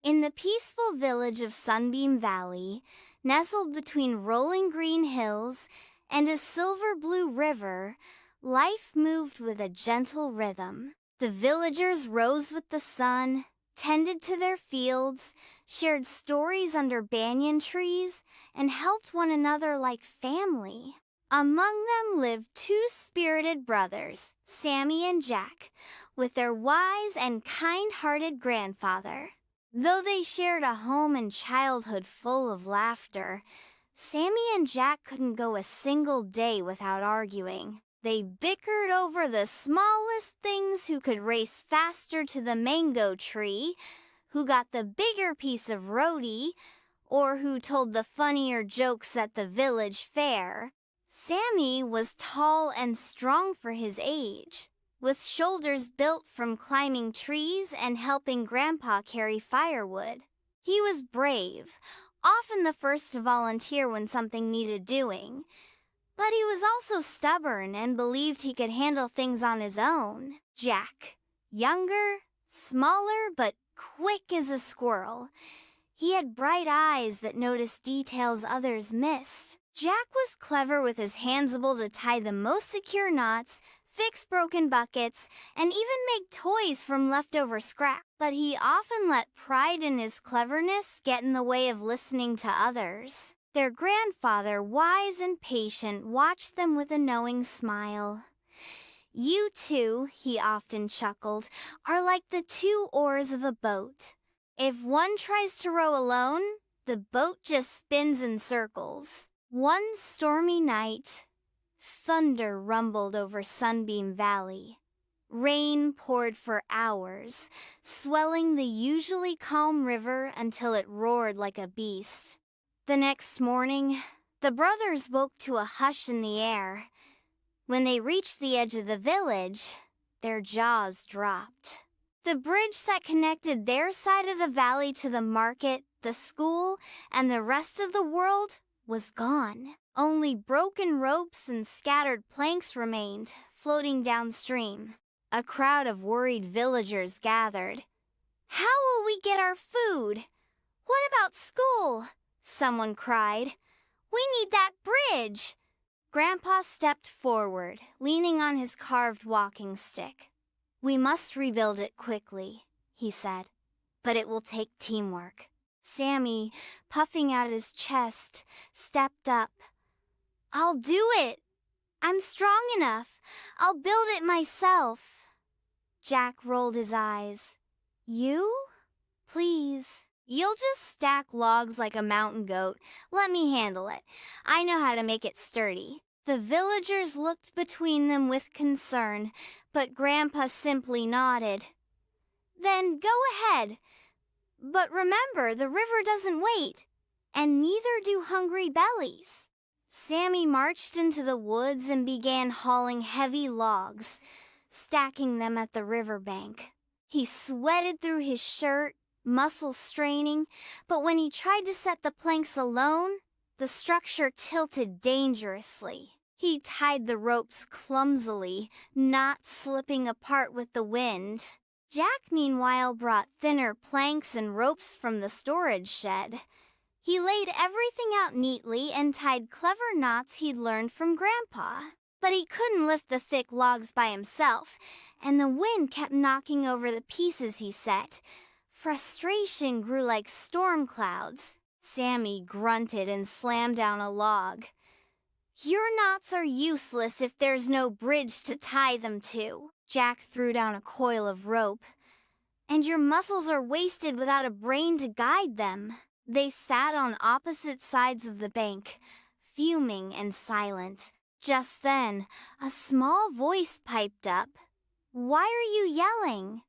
In the peaceful village of Sunbeam Valley, nestled between rolling green hills and a silver-blue river, life moved with a gentle rhythm. The villagers rose with the sun, tended to their fields, shared stories under banyan trees, and helped one another like family. Among them lived two spirited brothers, Sammy and Jack, with their wise and kind-hearted grandfather. Though they shared a home and childhood full of laughter, Sammy and Jack couldn't go a single day without arguing. They bickered over the smallest things: who could race faster to the mango tree, who got the bigger piece of roti, or who told the funnier jokes at the village fair. Sammy was tall and strong for his age, with shoulders built from climbing trees and helping Grandpa carry firewood. He was brave, often the first to volunteer when something needed doing. But he was also stubborn and believed he could handle things on his own. Jack, younger, smaller, but quick as a squirrel. He had bright eyes that noticed details others missed. Jack was clever with his hands, able to tie the most secure knots, fix broken buckets, and even make toys from leftover scrap. But he often let pride in his cleverness get in the way of listening to others. Their grandfather, wise and patient, watched them with a knowing smile. "You two," he often chuckled, "are like the two oars of a boat. If one tries to row alone, the boat just spins in circles." One stormy night, thunder rumbled over Sunbeam Valley. Rain poured for hours, swelling the usually calm river until it roared like a beast. The next morning, the brothers woke to a hush in the air. When they reached the edge of the village, their jaws dropped. The bridge that connected their side of the valley to the market, the school, and the rest of the world was gone. Only broken ropes and scattered planks remained, floating downstream. A crowd of worried villagers gathered. "How will we get our food? What about school?" someone cried. "We need that bridge." Grandpa stepped forward, leaning on his carved walking stick. "We must rebuild it quickly," he said, "but it will take teamwork." Sammy, puffing out his chest, stepped up. "I'll do it. I'm strong enough. I'll build it myself." Jack rolled his eyes. "You? Please. You'll just stack logs like a mountain goat. Let me handle it. I know how to make it sturdy." The villagers looked between them with concern, but Grandpa simply nodded. "Then go ahead. But remember, the river doesn't wait, and neither do hungry bellies." Sammy marched into the woods and began hauling heavy logs, stacking them at the riverbank. He sweated through his shirt, muscles straining, but when he tried to set the planks alone, the structure tilted dangerously. He tied the ropes clumsily, knots slipping apart with the wind. Jack, meanwhile, brought thinner planks and ropes from the storage shed. He laid everything out neatly and tied clever knots he'd learned from Grandpa. But he couldn't lift the thick logs by himself, and the wind kept knocking over the pieces he set. Frustration grew like storm clouds. Sammy grunted and slammed down a log. "Your knots are useless if there's no bridge to tie them to." Jack threw down a coil of rope. "And your muscles are wasted without a brain to guide them." They sat on opposite sides of the bank, fuming and silent. Just then, a small voice piped up. "Why are you yelling?"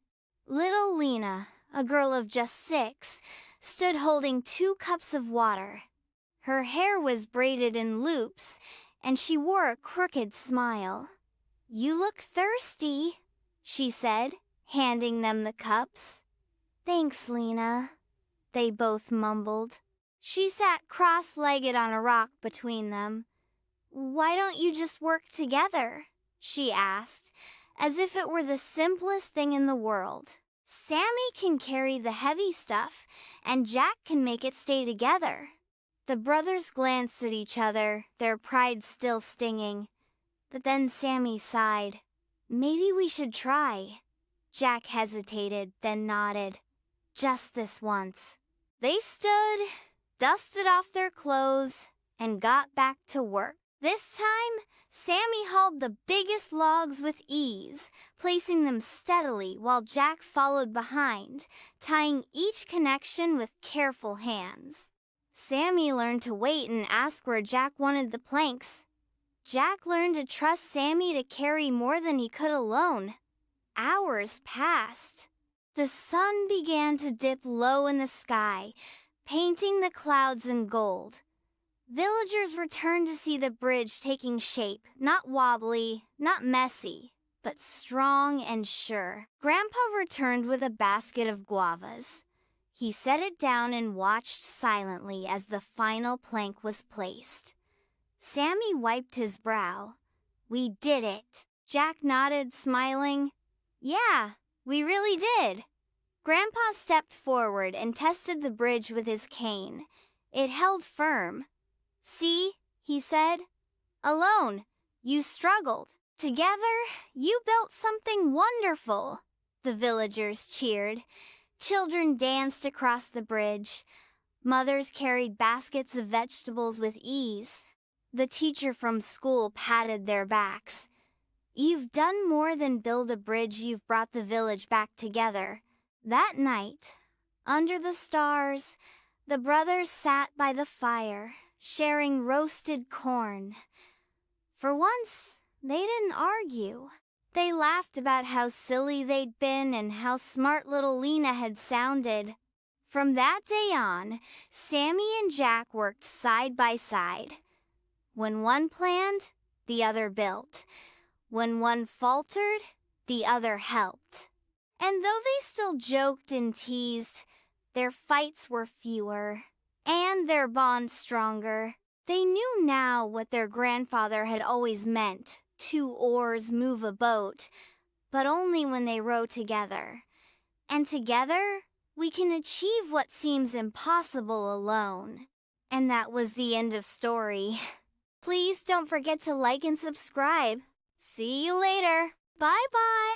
Little Lena, a girl of just 6, stood holding 2 cups of water. Her hair was braided in loops, and she wore a crooked smile. "You look thirsty," she said, handing them the cups. "Thanks, Lena," they both mumbled. She sat cross-legged on a rock between them. "Why don't you just work together?" she asked, as if it were the simplest thing in the world. Sammy can carry the heavy stuff, and Jack can make it stay together. The brothers glanced at each other, their pride still stinging. But then Sammy sighed. Maybe we should try. Jack hesitated, then nodded. Just this once. They stood, dusted off their clothes, and got back to work. This time, Sammy hauled the biggest logs with ease, placing them steadily while Jack followed behind, tying each connection with careful hands. Sammy learned to wait and ask where Jack wanted the planks. Jack learned to trust Sammy to carry more than he could alone. Hours passed. The sun began to dip low in the sky, painting the clouds in gold. Villagers returned to see the bridge taking shape, not wobbly, not messy, but strong and sure. Grandpa returned with a basket of guavas. He set it down and watched silently as the final plank was placed. Sammy wiped his brow. We did it. Jack nodded, smiling. Yeah, we really did. Grandpa stepped forward and tested the bridge with his cane. It held firm. See, he said. Alone, you struggled. Together, you built something wonderful. The villagers cheered. Children danced across the bridge. Mothers carried baskets of vegetables with ease. The teacher from school patted their backs. You've done more than build a bridge, you've brought the village back together. That night, under the stars, the brothers sat by the fire, sharing roasted corn. For once, they didn't argue. They laughed about how silly they'd been and how smart little Lena had sounded. From that day on, Sammy and Jack worked side by side. When one planned, the other built. When one faltered, the other helped. And though they still joked and teased, their fights were fewer, and their bond stronger. They knew now what their grandfather had always meant. 2 oars move a boat, but only when they row together. And together, we can achieve what seems impossible alone. And that was the end of story. Please don't forget to like and subscribe. See you later. Bye-bye.